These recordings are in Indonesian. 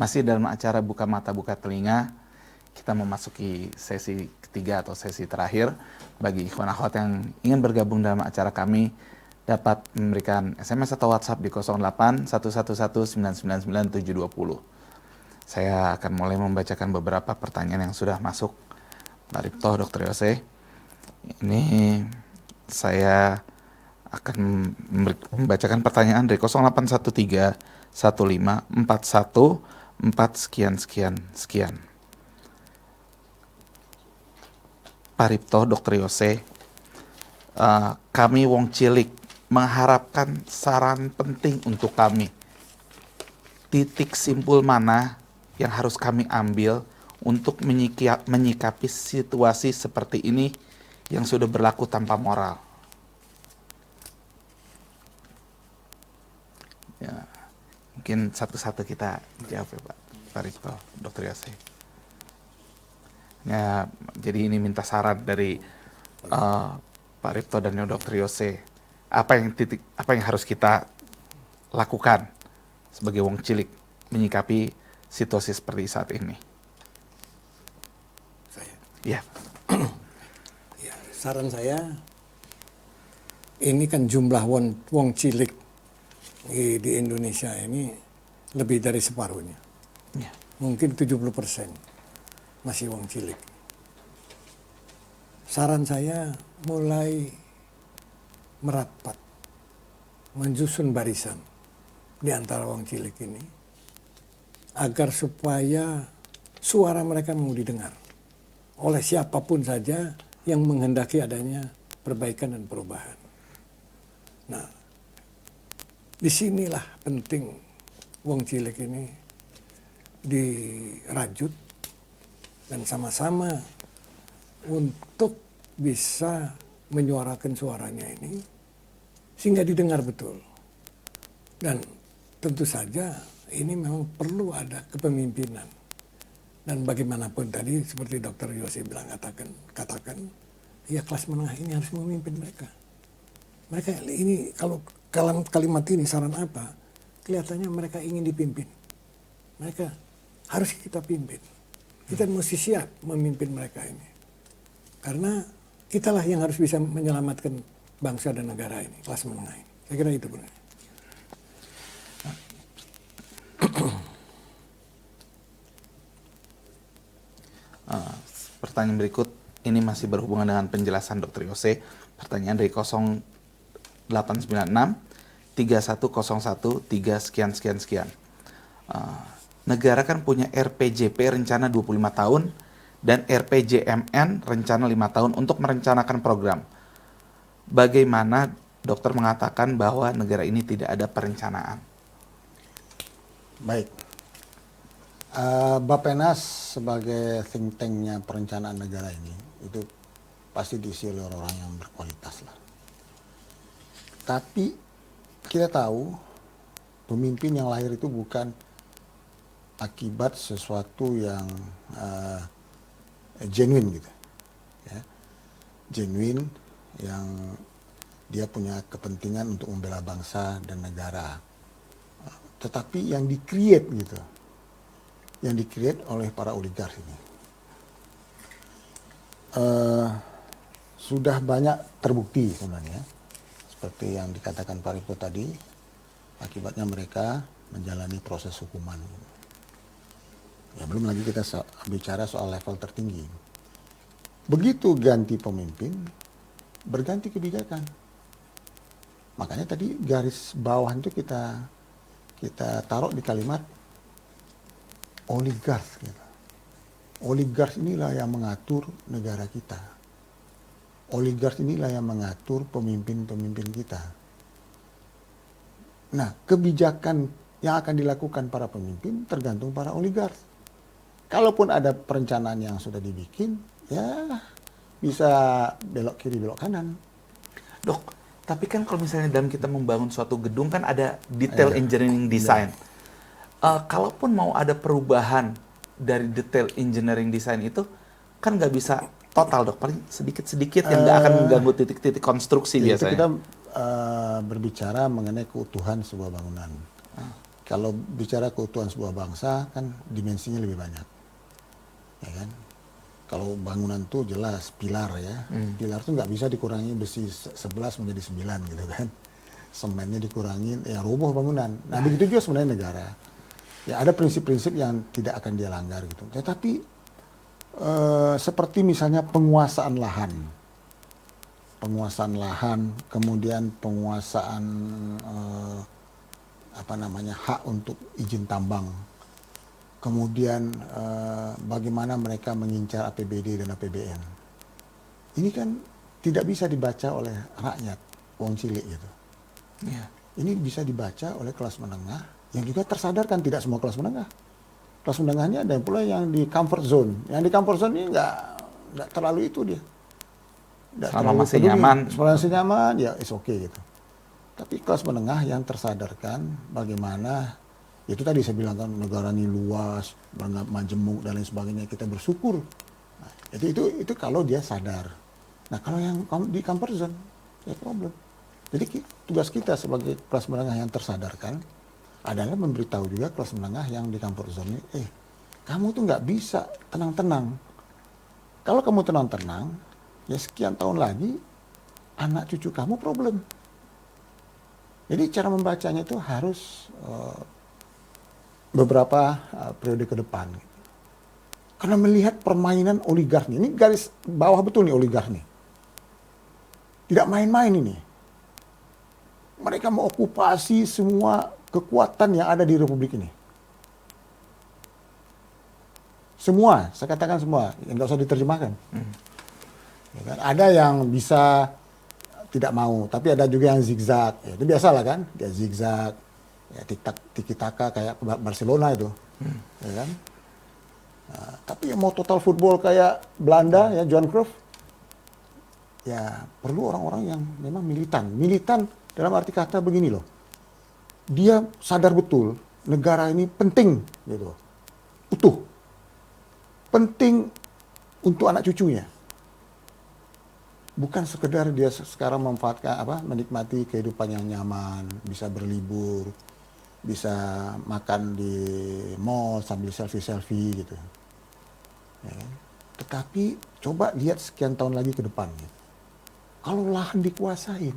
Masih dalam acara Buka Mata Buka Telinga, kita memasuki sesi ketiga atau sesi terakhir. Bagi ikhwan akhwat yang ingin bergabung dalam acara kami, dapat memberikan SMS atau WhatsApp di 08 111 999 720. Saya akan mulai membacakan beberapa pertanyaan yang sudah masuk. Pak Ripto, Dr. Yose, ini saya akan membacakan pertanyaan dari 0813 15 41 4 sekian. Pak Ripto, Dr. Yose, kami Wong Cilik mengharapkan saran penting untuk kami. Titik simpul mana yang harus kami ambil untuk menyikapi situasi seperti ini yang sudah berlaku tanpa moral? Ya, mungkin satu-satu kita jawab ya Pak Ripto, Dr. Yose. Ya, jadi ini minta saran dari Pak Ripto dan Dr. Yose. Apa yang harus kita lakukan sebagai Wong Cilik menyikapi situasi seperti saat ini? Saya. Ya. Ya, saran saya, ini kan jumlah Wong Cilik di Indonesia ini lebih dari separuhnya. Ya. Mungkin 70% masih Wong Cilik. Saran saya mulai merapat, menyusun barisan di antara Wong Cilik ini, agar supaya suara mereka mau didengar oleh siapapun saja yang menghendaki adanya perbaikan dan perubahan. Nah, disinilah penting Wong Cilik ini dirajut dan sama-sama untuk bisa menyuarakan suaranya ini sehingga didengar betul. Dan tentu saja ini memang perlu ada kepemimpinan. Dan bagaimanapun tadi seperti Dr. Yose bilang katakan ya kelas menengah ini harus memimpin mereka. Mereka ini kalau kalimat ini saran apa? Kelihatannya mereka ingin dipimpin. Mereka harus kita pimpin. Kita mesti siap memimpin mereka ini. Karena kitalah yang harus bisa menyelamatkan bangsa dan negara ini, kelas menengah ini. Saya kira itu benar. Pertanyaan berikut ini masih berhubungan dengan penjelasan Dr. Yose. Pertanyaan dari 0896 3101 3 sekian. Negara kan punya RPJP rencana 25 tahun dan RPJMN rencana 5 tahun untuk merencanakan program. Bagaimana dokter mengatakan bahwa negara ini tidak ada perencanaan? Baik. Bappenas sebagai think tank-nya perencanaan negara ini itu pasti diisi oleh orang yang berkualitas lah. Tapi kita tahu pemimpin yang lahir itu bukan akibat sesuatu yang genuine gitu, ya. Genuine yang dia punya kepentingan untuk membela bangsa dan negara, tetapi yang di-create gitu, yang di-create oleh para oligark ini. Sudah banyak terbukti sebenarnya, seperti yang dikatakan Pak Ripto tadi, akibatnya mereka menjalani proses hukuman. Ya, belum lagi kita bicara soal level tertinggi. Begitu ganti pemimpin, berganti kebijakan. Makanya tadi garis bawah itu kita taruh di kalimat oligark. Gitu. Oligark inilah yang mengatur negara kita. Oligark inilah yang mengatur pemimpin-pemimpin kita. Nah, kebijakan yang akan dilakukan para pemimpin tergantung para oligark. Kalaupun ada perencanaan yang sudah dibikin, ya bisa belok kiri, belok kanan. Dok, tapi kan kalau misalnya dalam kita membangun suatu gedung kan ada detail engineering design. Kalaupun mau ada perubahan dari detail engineering design itu, kan nggak bisa total dok, paling sedikit-sedikit yang nggak akan mengganggu titik-titik konstruksi biasanya. Itu kita berbicara mengenai keutuhan sebuah bangunan. Kalau bicara keutuhan sebuah bangsa kan dimensinya lebih banyak, ya kan? Kalau bangunan tuh jelas pilar ya, pilar tuh nggak bisa dikurangi besi 11 menjadi 9 gitu kan. Semennya dikurangin, ya roboh bangunan. Nah begitu juga sebenarnya negara. Ya ada prinsip-prinsip yang tidak akan dia langgar gitu. Tetapi seperti misalnya penguasaan lahan, kemudian penguasaan hak untuk izin tambang, kemudian bagaimana mereka mengincar APBD dan APBN. Ini kan tidak bisa dibaca oleh rakyat, wong cilik gitu. Iya. Ini bisa dibaca oleh kelas menengah yang juga tersadarkan, tidak semua kelas menengah. Kelas menengahnya ada pula yang di comfort zone. Yang di comfort zone ini nggak terlalu itu dia. Selama masih nyaman. Selama masih nyaman, ya is okay gitu. Tapi kelas menengah yang tersadarkan bagaimana, itu tadi saya bilang kan negara ini luas, majemuk dan lain sebagainya, kita bersyukur. Nah, itu kalau dia sadar. Nah kalau yang di comfort zone, ya problem. Jadi tugas kita sebagai kelas menengah yang tersadarkan adalah memberitahu juga kelas menengah yang di comfort zone ini, kamu tuh nggak bisa tenang-tenang. Kalau kamu tenang-tenang, ya sekian tahun lagi anak cucu kamu problem. Jadi cara membacanya itu harus beberapa periode ke depan. Karena melihat permainan oligarki, ini garis bawah betul nih oligarki. Tidak main-main ini. Mereka mengokupasi semua kekuatan yang ada di Republik ini. Semua, saya katakan semua, nggak usah diterjemahkan. Ya kan? Ada yang bisa tidak mau, tapi ada juga yang zigzag. Ya, itu biasalah kan, dia zigzag, ya tiki-taka kayak Barcelona itu, ya kan. Nah, tapi yang mau total football kayak Belanda, ya Johan Cruyff, ya perlu orang-orang yang memang militan. Militan dalam arti kata begini loh, dia sadar betul negara ini penting, gitu, utuh, penting untuk anak cucunya. Bukan sekedar dia sekarang menikmati kehidupan yang nyaman, bisa berlibur, bisa makan di mall sambil selfie-selfie gitu. Ya. Tetapi coba lihat sekian tahun lagi ke depan. Gitu. Kalau lahan dikuasain,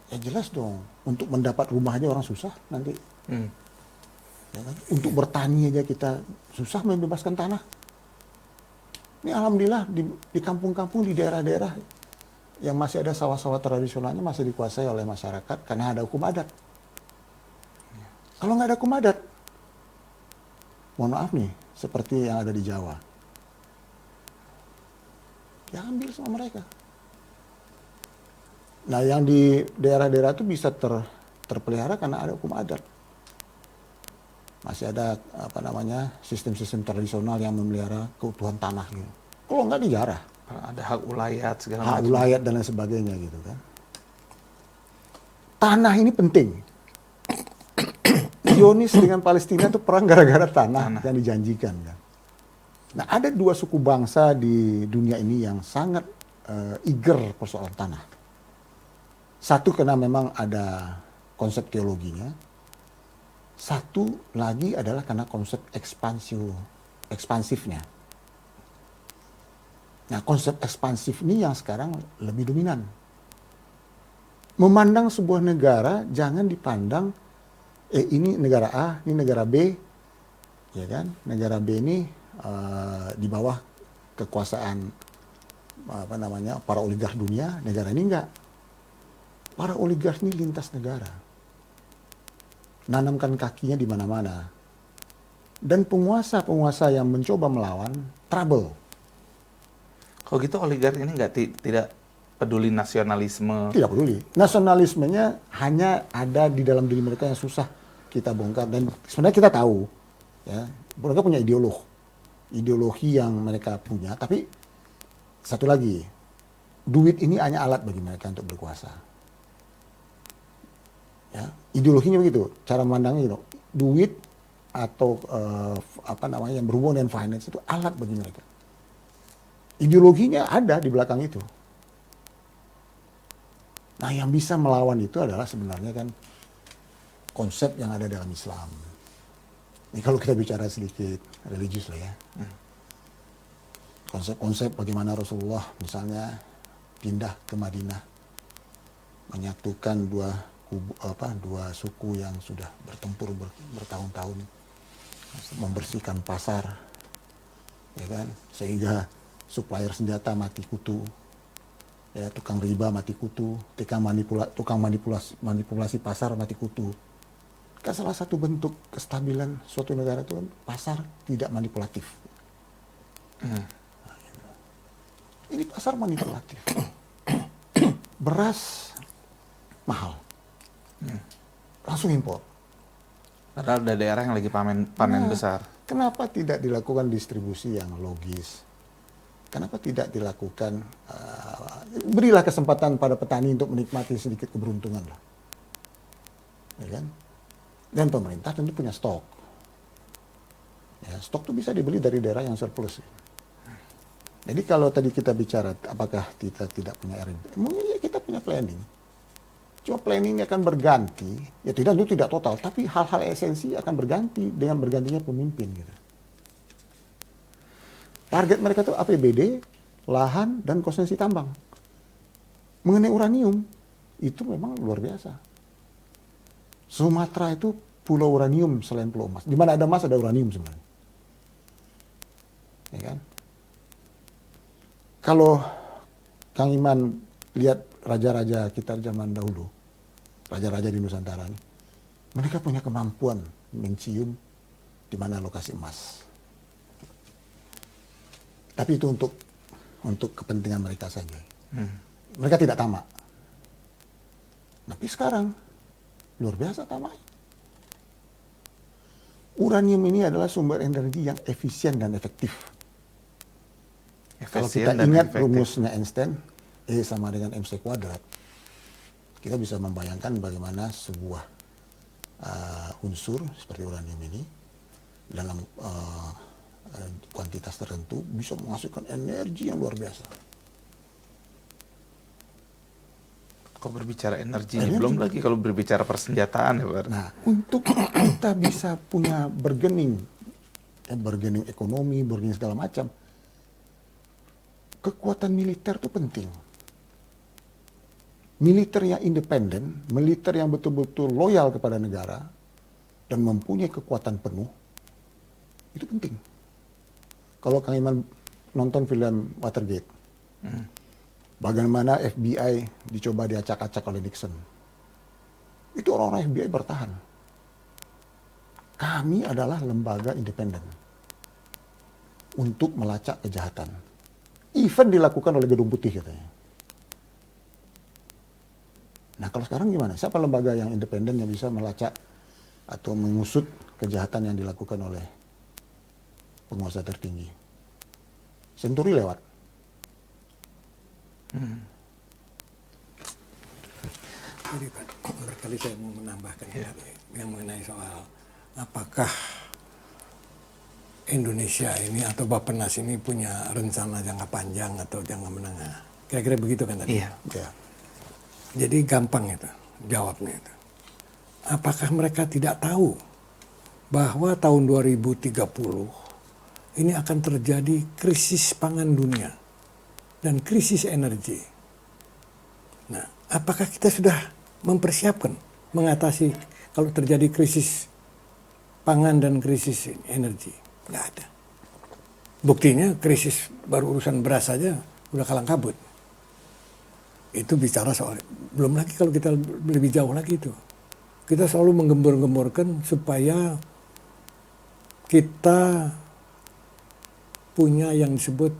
ya jelas dong. Untuk mendapat rumah aja orang susah nanti. Ya kan? Untuk bertani aja kita susah membebaskan tanah. Ini alhamdulillah di kampung-kampung, di daerah-daerah yang masih ada sawah-sawah tradisionalnya masih dikuasai oleh masyarakat karena ada hukum adat. Kalau nggak ada hukum adat, mohon maaf nih, seperti yang ada di Jawa, diambil sama mereka. Nah, yang di daerah-daerah itu bisa terpelihara karena ada hukum adat. Masih ada sistem-sistem tradisional yang memelihara keutuhan tanah gitu. Kalau nggak dijarah. Ada hak ulayat segala macam. Hak ulayat dan lain sebagainya gitu kan. Tanah ini penting. Zionis dengan Palestina itu perang gara-gara tanah yang dijanjikan kan. Nah, ada dua suku bangsa di dunia ini yang sangat eager persoalan tanah. Satu karena memang ada konsep teologinya. Satu lagi adalah karena konsep ekspansifnya. Nah, konsep ekspansif ini yang sekarang lebih dominan. Memandang sebuah negara jangan dipandang ini negara A, ini negara B, ya kan? Negara B ini di bawah kekuasaan para oligark dunia, negara ini enggak. Para oligark ini lintas negara. Nanamkan kakinya di mana-mana. Dan penguasa-penguasa yang mencoba melawan trouble. Kalau gitu oligark ini tidak peduli nasionalisme. Tidak peduli. Nasionalismenya hanya ada di dalam diri mereka yang susah kita bongkar. Dan sebenarnya kita tahu, ya, mereka punya ideologi yang mereka punya. Tapi satu lagi, duit ini hanya alat bagi mereka untuk berkuasa. Ya, ideologinya begitu, cara memandangnya gitu. Duit atau yang berhubungan dengan finance itu alat bagi mereka. Ideologinya ada di belakang itu. Nah, yang bisa melawan itu adalah sebenarnya kan konsep yang ada dalam Islam. Ini kalau kita bicara sedikit religius lah ya. Konsep-konsep bagaimana Rasulullah misalnya pindah ke Madinah, menyatukan dua suku yang sudah bertempur bertahun-tahun, membersihkan pasar, ya kan, sehingga supplier senjata mati kutu, ya, tukang riba mati kutu, tukang manipulasi pasar mati kutu. Kan salah satu bentuk kestabilan suatu negara itu kan pasar tidak manipulatif. Ini pasar manipulatif. Beras mahal, langsung impor. Padahal ada daerah yang lagi panen besar. Kenapa tidak dilakukan distribusi yang logis? Kenapa tidak dilakukan, berilah kesempatan pada petani untuk menikmati sedikit keberuntungan lah. Ya kan? Dan pemerintah tentu punya stok. Ya, stok itu bisa dibeli dari daerah yang surplus. Jadi kalau tadi kita bicara apakah kita tidak punya R&D, mungkin ya kita punya planning. Cuma planningnya akan berganti, ya tidak total, tapi hal-hal esensi akan berganti dengan bergantinya pemimpin gitu. Target mereka tuh APBD, lahan, dan konsumsi tambang. Mengenai uranium, itu memang luar biasa. Sumatera itu pulau uranium selain pulau emas. Di mana ada emas ada uranium sebenarnya. Ya kan? Kalau Kang Iman lihat raja-raja kita zaman dahulu, raja-raja di Nusantara ini, mereka punya kemampuan mencium di mana lokasi emas. Tapi itu untuk kepentingan mereka saja. Mereka tidak tamak. Tapi sekarang luar biasa tamak. Uranium ini adalah sumber energi yang efisien dan efektif. Kalau kita ingat rumusnya Einstein, E sama dengan mc kuadrat, kita bisa membayangkan bagaimana sebuah unsur seperti uranium ini dalam kuantitas tertentu bisa menghasilkan energi yang luar biasa. Kok berbicara energi, belum lagi kalau berbicara persenjataan ya Pak. Nah, untuk kita bisa punya bargaining ekonomi, bargaining segala macam, kekuatan militer itu penting. Militer yang independen, militer yang betul-betul loyal kepada negara, dan mempunyai kekuatan penuh, itu penting. Kalau Kang Iman nonton film Watergate, bagaimana FBI dicoba diacak-acak oleh Nixon. Itu orang-orang FBI bertahan. Kami adalah lembaga independen untuk melacak kejahatan. Even dilakukan oleh Gedung Putih katanya. Nah kalau sekarang gimana? Siapa lembaga yang independen yang bisa melacak atau mengusut kejahatan yang dilakukan oleh penguasa tertinggi? Senturi lewat. Jadi Pak, berkali saya mau menambahkan yang mengenai soal apakah Indonesia ini atau Bappenas ini punya rencana jangka panjang atau jangka menengah. Kira-kira begitu kan tadi? Iya. Ya. Jadi gampang itu jawabnya itu. Apakah mereka tidak tahu bahwa tahun 2030 ini akan terjadi krisis pangan dunia dan krisis energi. Nah, apakah kita sudah mempersiapkan mengatasi kalau terjadi krisis pangan dan krisis energi? Nggak ada. Buktinya krisis baru urusan beras saja udah kalang kabut. Itu bicara soal, belum lagi kalau kita lebih jauh lagi itu. Kita selalu menggembor-gemborkan supaya kita punya yang disebut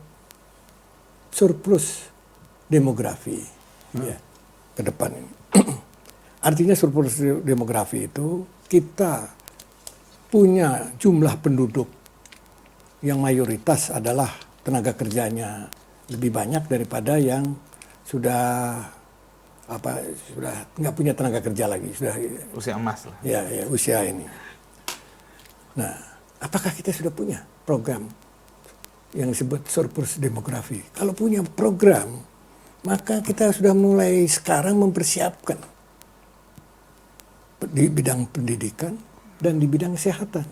surplus demografi ya, ke depan ini. Artinya surplus demografi itu kita punya jumlah penduduk yang mayoritas adalah tenaga kerjanya lebih banyak daripada yang sudah nggak punya tenaga kerja lagi, sudah Usia emas lah. ya usia ini. Nah, apakah kita sudah punya program yang disebut surplus demografi? Kalau punya program, maka kita sudah mulai sekarang mempersiapkan di bidang pendidikan dan di bidang kesehatan.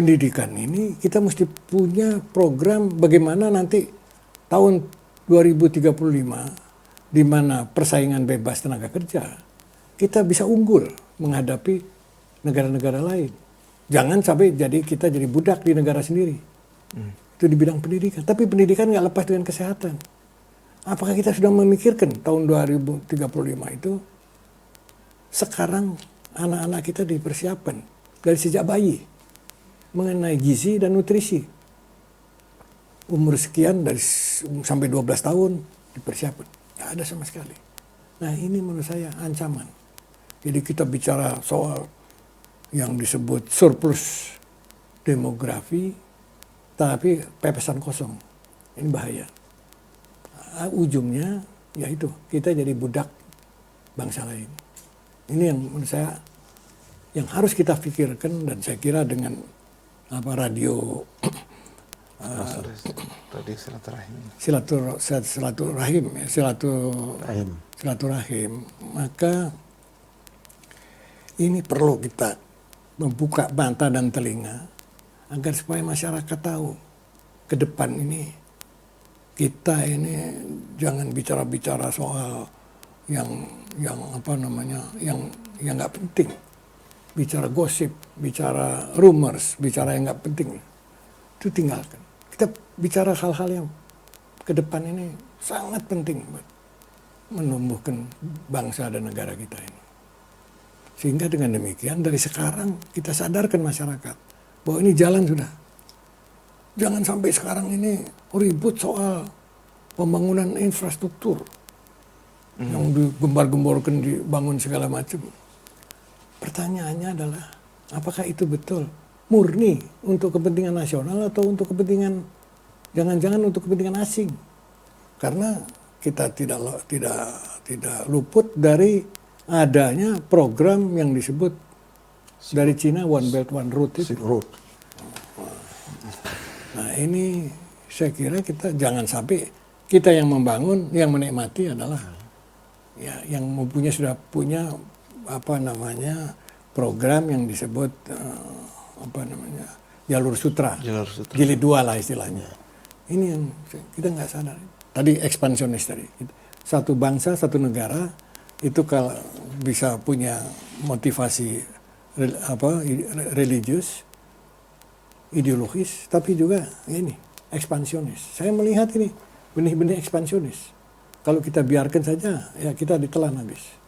pendidikan ini kita mesti punya program bagaimana nanti tahun 2035 di mana persaingan bebas tenaga kerja kita bisa unggul menghadapi negara-negara lain. Jangan sampai kita jadi budak di negara sendiri. Itu di bidang pendidikan. Tapi pendidikan nggak lepas dengan kesehatan. Apakah kita sudah memikirkan tahun 2035 itu sekarang anak-anak kita dipersiapkan dari sejak bayi mengenai gizi dan nutrisi. Umur sekian sampai 12 tahun dipersiapkan. Nggak ada sama sekali. Nah ini menurut saya ancaman. Jadi kita bicara soal yang disebut surplus demografi, tapi pepesan kosong. Ini bahaya. Ujungnya yaitu kita jadi budak bangsa lain. Ini yang menurut saya yang harus kita pikirkan, dan saya kira dengan radio silaturahim, maka ini perlu kita membuka mata dan telinga agar supaya masyarakat tahu ke depan ini kita ini jangan bicara-bicara soal yang nggak penting, bicara gosip, bicara rumors, bicara yang nggak penting, itu tinggalkan. Kita bicara hal-hal yang ke depan ini sangat penting buat menumbuhkan bangsa dan negara kita ini. Sehingga dengan demikian dari sekarang kita sadarkan masyarakat bahwa ini jalan sudah. Jangan sampai sekarang ini ribut soal pembangunan infrastruktur yang digembar-gemborkan, dibangun segala macam. Pertanyaannya adalah apakah itu betul murni untuk kepentingan nasional atau untuk kepentingan, jangan-jangan untuk kepentingan asing? Karena kita tidak luput dari adanya program yang disebut dari Cina One Belt One Road itu. Nah ini saya kira kita jangan sampai kita yang membangun, yang menikmati adalah ya yang sudah punya program yang disebut jalur sutra. Jilid 2 lah istilahnya. Ini yang kita nggak sadar. Tadi ekspansionis tadi. Satu bangsa, satu negara itu kalau bisa punya motivasi religius, ideologis, tapi juga ini ekspansionis. Saya melihat ini benih-benih ekspansionis. Kalau kita biarkan saja, ya kita ditelan habis.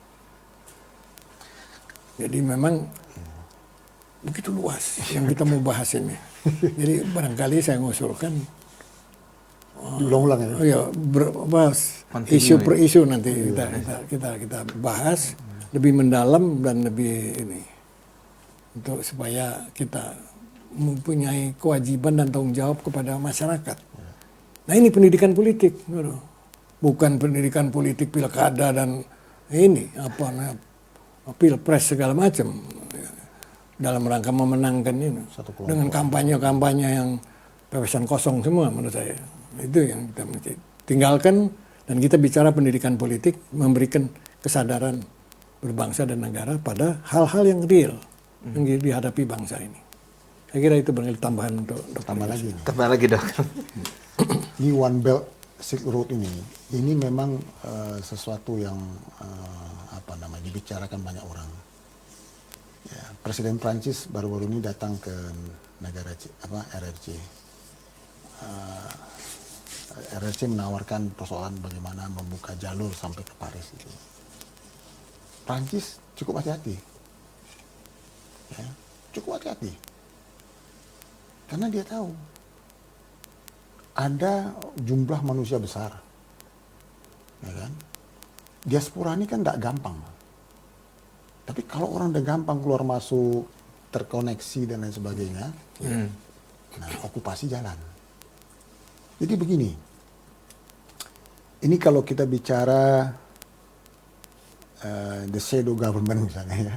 Jadi memang begitu luas yang kita mau bahas ini. Jadi barangkali saya mengusulkan diulang-ulang ya. Oh ya, bahas isu per isu nanti kita bahas lebih mendalam dan lebih ini untuk supaya kita mempunyai kewajiban dan tanggung jawab kepada masyarakat. Nah ini pendidikan politik, bukan pendidikan politik pilkada dan ini pilpres segala macam dalam rangka memenangkan ini dengan kampanye-kampanye yang pepesan kosong semua menurut saya. Itu yang kita mesti tinggalkan dan kita bicara pendidikan politik, memberikan kesadaran berbangsa dan negara pada hal-hal yang real yang dihadapi bangsa ini. Saya kira itu barangkali tambahan untuk tambah lagi. Tambah lagi dok. Di One Belt Silk Road ini memang sesuatu yang dibicarakan banyak orang. Ya, Presiden Prancis baru-baru ini datang ke negara RRC. RRC menawarkan persoalan bagaimana membuka jalur sampai ke Paris itu. Prancis cukup hati-hati, ya, cukup hati-hati, karena dia tahu ada jumlah manusia besar, ya kan? Diaspora ini kan tidak gampang, tapi kalau orang udah gampang keluar masuk, terkoneksi dan lain sebagainya, nah okupasi jalan. Jadi begini, ini kalau kita bicara the shadow government misalnya ya.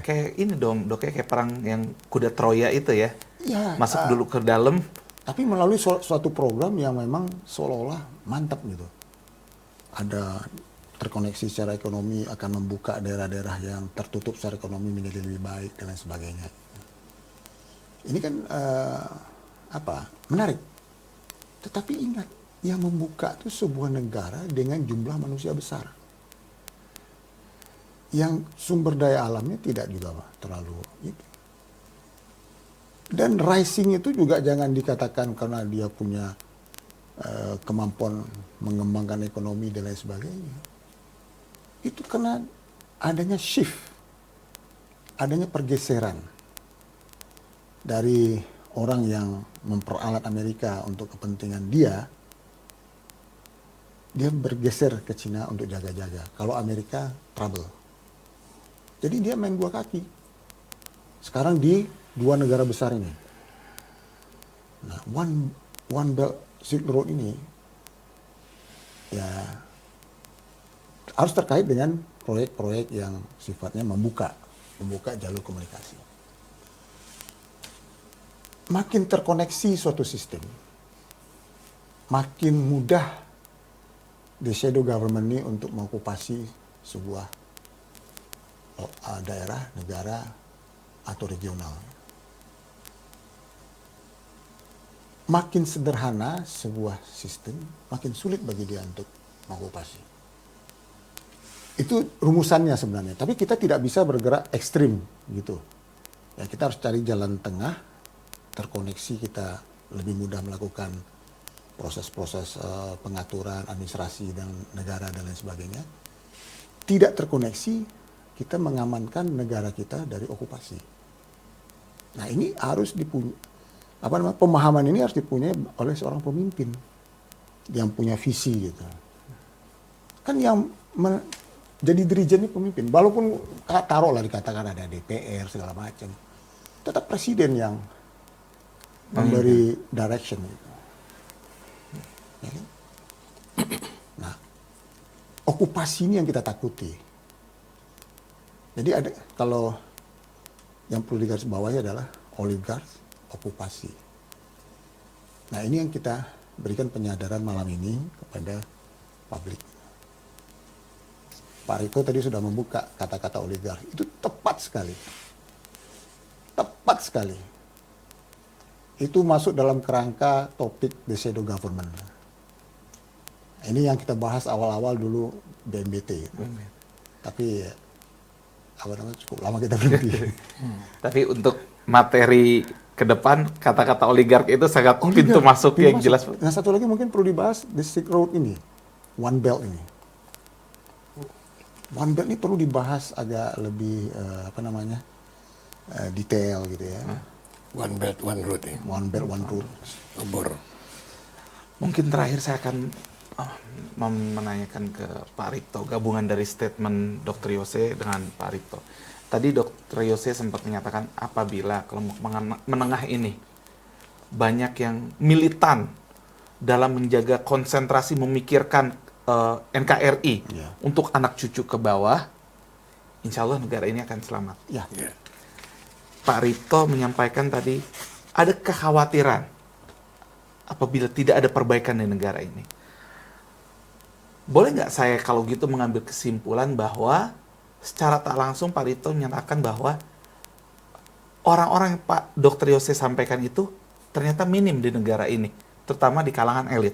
Kayak ini dong, dok, kayak perang yang kuda Troya itu ya. Ya masuk dulu ke dalam. Tapi melalui suatu program yang memang seolah-olah mantap gitu. Ada terkoneksi secara ekonomi, akan membuka daerah-daerah yang tertutup secara ekonomi menjadi lebih baik dan lain sebagainya. Ini kan menarik. Tetapi ingat, yang membuka itu sebuah negara dengan jumlah manusia besar, yang sumber daya alamnya tidak juga terlalu itu. Dan rising itu juga jangan dikatakan karena dia punya kemampuan mengembangkan ekonomi dan lain sebagainya. Itu karena adanya shift, adanya pergeseran dari orang yang memperalat Amerika untuk kepentingan dia bergeser ke Cina untuk jaga-jaga. Kalau Amerika trouble. Jadi dia main dua kaki. Sekarang di dua negara besar ini. Nah, One Belt Silk Road ini ya harus terkait dengan proyek-proyek yang sifatnya membuka jalur komunikasi. Makin terkoneksi suatu sistem, makin mudah the shadow government ini untuk mengokupasi sebuah daerah, negara, atau regional. Makin sederhana sebuah sistem, makin sulit bagi dia untuk mengokupasi. Itu rumusannya sebenarnya. Tapi kita tidak bisa bergerak ekstrim gitu. Ya, kita harus cari jalan tengah, terkoneksi, kita lebih mudah melakukan proses-proses pengaturan, administrasi dan negara dan lain sebagainya. Tidak terkoneksi, kita mengamankan negara kita dari okupasi. Nah, ini harus pemahaman ini harus dipunyai oleh seorang pemimpin yang punya visi gitu. Kan yang jadi dirijen ini pemimpin, walaupun taruhlah dikatakan ada DPR segala macam, tetap presiden yang memberi direction gitu. Ya kan? Nah, okupasi ini yang kita takuti. Jadi ada, kalau yang perlu digarisbawahi adalah oligarki okupasi. Nah, ini yang kita berikan penyadaran malam ini kepada publik. Pak Riko tadi sudah membuka kata-kata oligarki. Itu tepat sekali. Tepat sekali. Itu masuk dalam kerangka topik the shadow government. Ini yang kita bahas awal-awal dulu BNBT. Tapi cukup lama kita berhenti. Tapi untuk materi ke depan, kata-kata oligarki itu sangat pintu masuk yang jelas. Nah, satu lagi mungkin perlu dibahas, the Silk Road ini, One Belt ini. One Belt ini perlu dibahas agak lebih detail gitu ya. One Belt, One Road ya. One Belt, One Road. Obor. Mungkin terakhir saya akan menanyakan ke Pak Rikto, gabungan dari statement Dr. Yose dengan Pak Rikto. Tadi Dr. Yose sempat menyatakan apabila kelompok menengah ini banyak yang militan dalam menjaga konsentrasi memikirkan NKRI untuk anak cucu ke bawah, insya Allah negara ini akan selamat. Ya. Pak Rikto menyampaikan tadi ada kekhawatiran apabila tidak ada perbaikan di negara ini. Boleh nggak saya kalau gitu mengambil kesimpulan bahwa secara tak langsung Pak Rikto menyatakan bahwa orang-orang yang Pak Dr. Yose sampaikan itu ternyata minim di negara ini, terutama di kalangan elit.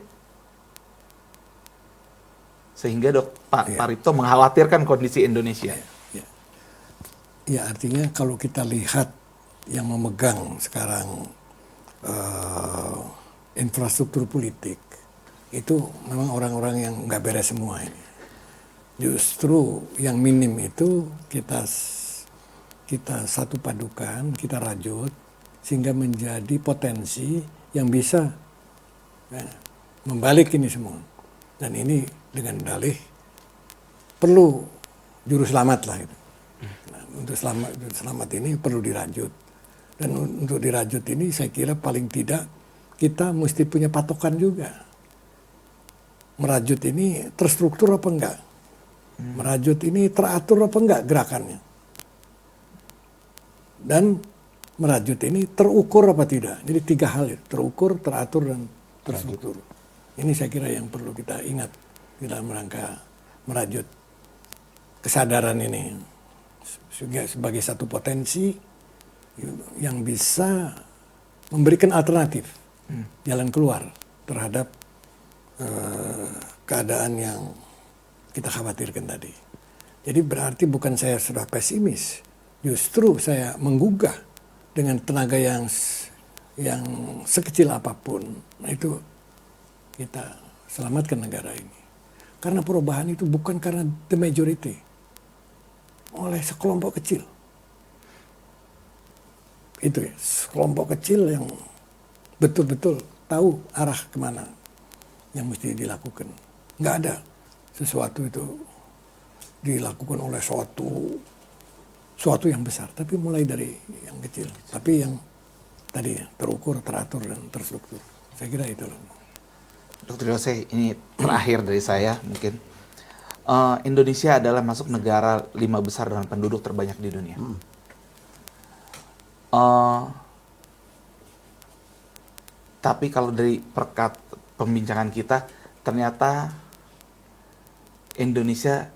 Sehingga Pak Rikto mengkhawatirkan kondisi Indonesia. Ya, artinya kalau kita lihat yang memegang sekarang infrastruktur politik, itu memang orang-orang yang nggak beres semua ini. Justru yang minim itu kita satu padukan, kita rajut sehingga menjadi potensi yang bisa membalik ini semua. Dan ini dengan dalih perlu juru selamat lah itu. Nah, untuk selamat ini perlu dirajut. Dan untuk dirajut ini saya kira paling tidak kita mesti punya patokan juga. Merajut ini terstruktur apa enggak? Merajut ini teratur apa enggak gerakannya? Dan merajut ini terukur apa tidak? Jadi 3 hal itu, terukur, teratur, dan terstruktur. Ini saya kira yang perlu kita ingat dalam rangka merajut kesadaran ini sebagai satu potensi yang bisa memberikan alternatif, jalan keluar terhadap keadaan yang kita khawatirkan tadi. Jadi berarti bukan saya sudah pesimis, justru saya menggugah dengan tenaga yang sekecil apapun. Nah, itu kita selamatkan negara ini. Karena perubahan itu bukan karena the majority, oleh sekelompok kecil. Itu ya, sekelompok kecil yang betul-betul tahu arah kemana yang mesti dilakukan. Nggak ada sesuatu itu dilakukan oleh suatu yang besar, tapi mulai dari yang kecil, tapi yang tadi terukur, teratur, dan terstruktur. Saya kira itu loh. Dr. Yose, ini terakhir dari saya mungkin. Indonesia adalah masuk negara 5 besar dengan penduduk terbanyak di dunia. Tapi kalau dari pembincangan kita, ternyata Indonesia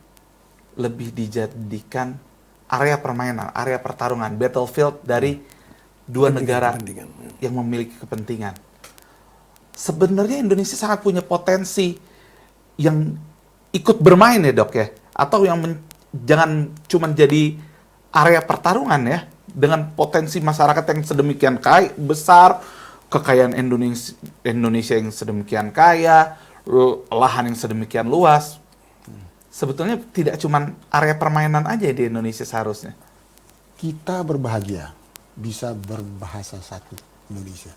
lebih dijadikan area permainan, area pertarungan, battlefield dari dua negara yang memiliki kepentingan. Sebenarnya Indonesia sangat punya potensi yang ikut bermain ya dok ya, atau yang jangan cuma jadi area pertarungan ya, dengan potensi masyarakat yang sedemikian besar, kekayaan Indonesia yang sedemikian kaya, lahan yang sedemikian luas. Sebetulnya tidak cuma area permainan aja di Indonesia seharusnya. Kita berbahagia bisa berbahasa satu Indonesia.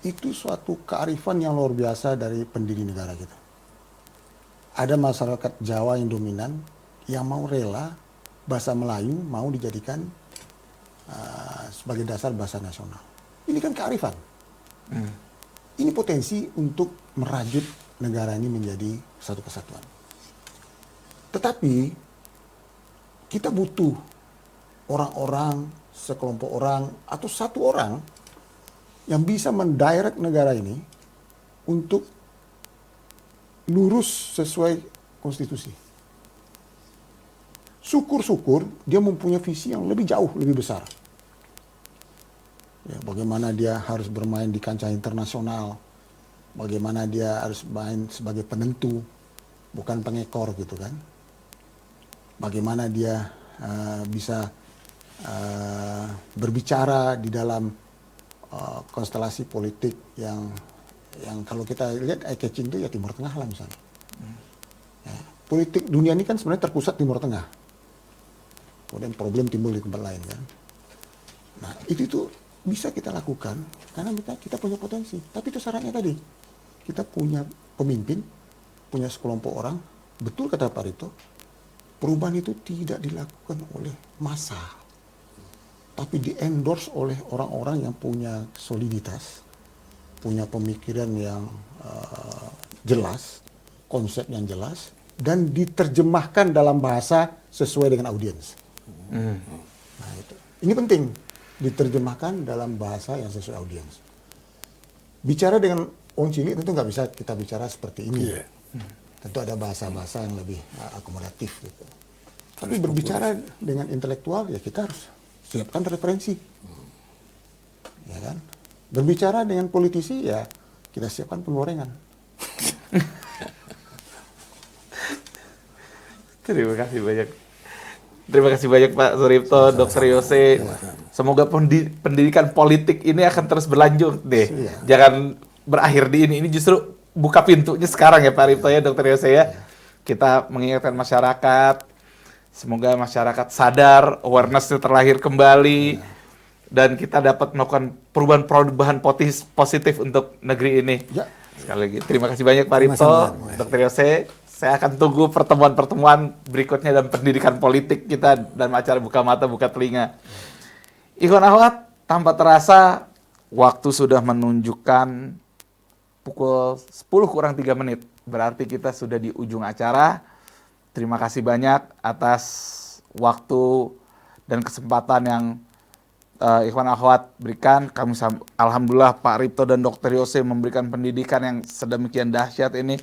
Itu suatu kearifan yang luar biasa dari pendiri negara kita. Ada masyarakat Jawa yang dominan yang mau rela bahasa Melayu mau dijadikan sebagai dasar bahasa nasional. Ini kan kearifan. Ini potensi untuk merajut negara ini menjadi satu kesatuan. Tetapi kita butuh orang-orang, sekelompok orang, atau satu orang yang bisa mendirect negara ini untuk lurus sesuai konstitusi. Syukur-syukur dia mempunyai visi yang lebih jauh, lebih besar. Ya, bagaimana dia harus bermain di kancah internasional, bagaimana dia harus main sebagai penentu, bukan pengekor gitu kan. Bagaimana dia bisa berbicara di dalam konstelasi politik yang kalau kita lihat eye catching itu ya Timur Tengah lah misalnya. Ya, politik dunia ini kan sebenarnya terpusat Timur Tengah. Kemudian problem timbul di tempat lain kan. Nah itu bisa kita lakukan karena kita punya potensi. Tapi itu syaratnya tadi. Kita punya pemimpin, punya sekelompok orang. Betul kata Pak Rito, perubahan itu tidak dilakukan oleh massa. Tapi di-endorse oleh orang-orang yang punya soliditas, punya pemikiran yang jelas, konsep yang jelas, dan diterjemahkan dalam bahasa sesuai dengan audiens. Nah, itu. Ini penting, diterjemahkan dalam bahasa yang sesuai audiens. Bicara dengan orang cilik tentu nggak bisa kita bicara seperti ini. Tentu ada bahasa-bahasa yang lebih akomodatif. Gitu. Tapi berbicara dengan intelektual ya kita harus siapkan referensi. Ya kan? Berbicara dengan politisi ya kita siapkan penggorengan. Terima kasih banyak. Terima kasih banyak Pak Suripto, Dr. Yose. Semoga pendidikan politik ini akan terus berlanjut deh. Jangan berakhir di ini. Ini justru buka pintunya sekarang ya Pak Ripto ya, Dr. Yose ya. Kita mengingatkan masyarakat. Semoga masyarakat sadar, awareness-nya terlahir kembali. Dan kita dapat melakukan perubahan-perubahan positif untuk negeri ini. Sekali lagi, terima kasih banyak Pak Ripto, Dr. Yose. Saya akan tunggu pertemuan-pertemuan berikutnya dalam pendidikan politik kita dan acara Buka Mata, Buka Telinga. Ikhwan akhwat, tanpa terasa waktu sudah menunjukkan pukul 10:03. Berarti kita sudah di ujung acara. Terima kasih banyak atas waktu dan kesempatan yang Ikhwan akhwat berikan. Kami alhamdulillah Pak Ripto dan Dr. Yose memberikan pendidikan yang sedemikian dahsyat ini.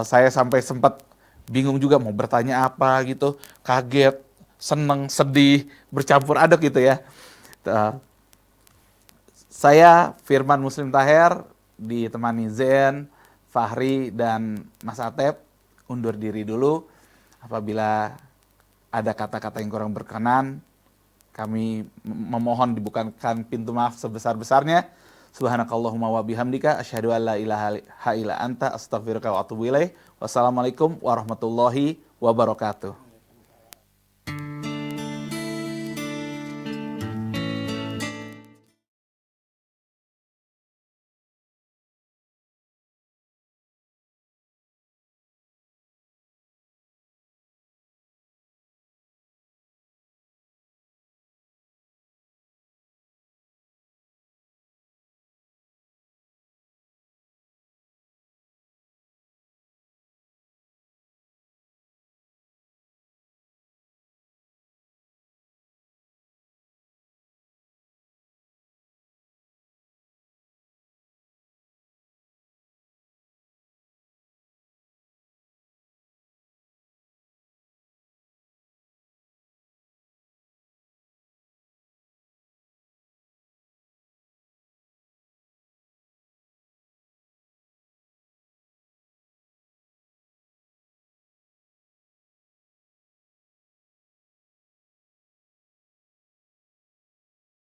Saya sampai sempat bingung juga mau bertanya apa gitu, kaget, seneng, sedih, bercampur aduk gitu ya. Saya Firman Muslim Taher ditemani Zen, Fahri, dan Mas Atep undur diri dulu. Apabila ada kata-kata yang kurang berkenan, kami memohon dibukakan pintu maaf sebesar-besarnya. Subhanakallahumma wa bihamdika asyhadu an la ilaha illa anta astaghfiruka wa atubu ilaik. Wassalamualaikum warahmatullahi wabarakatuh.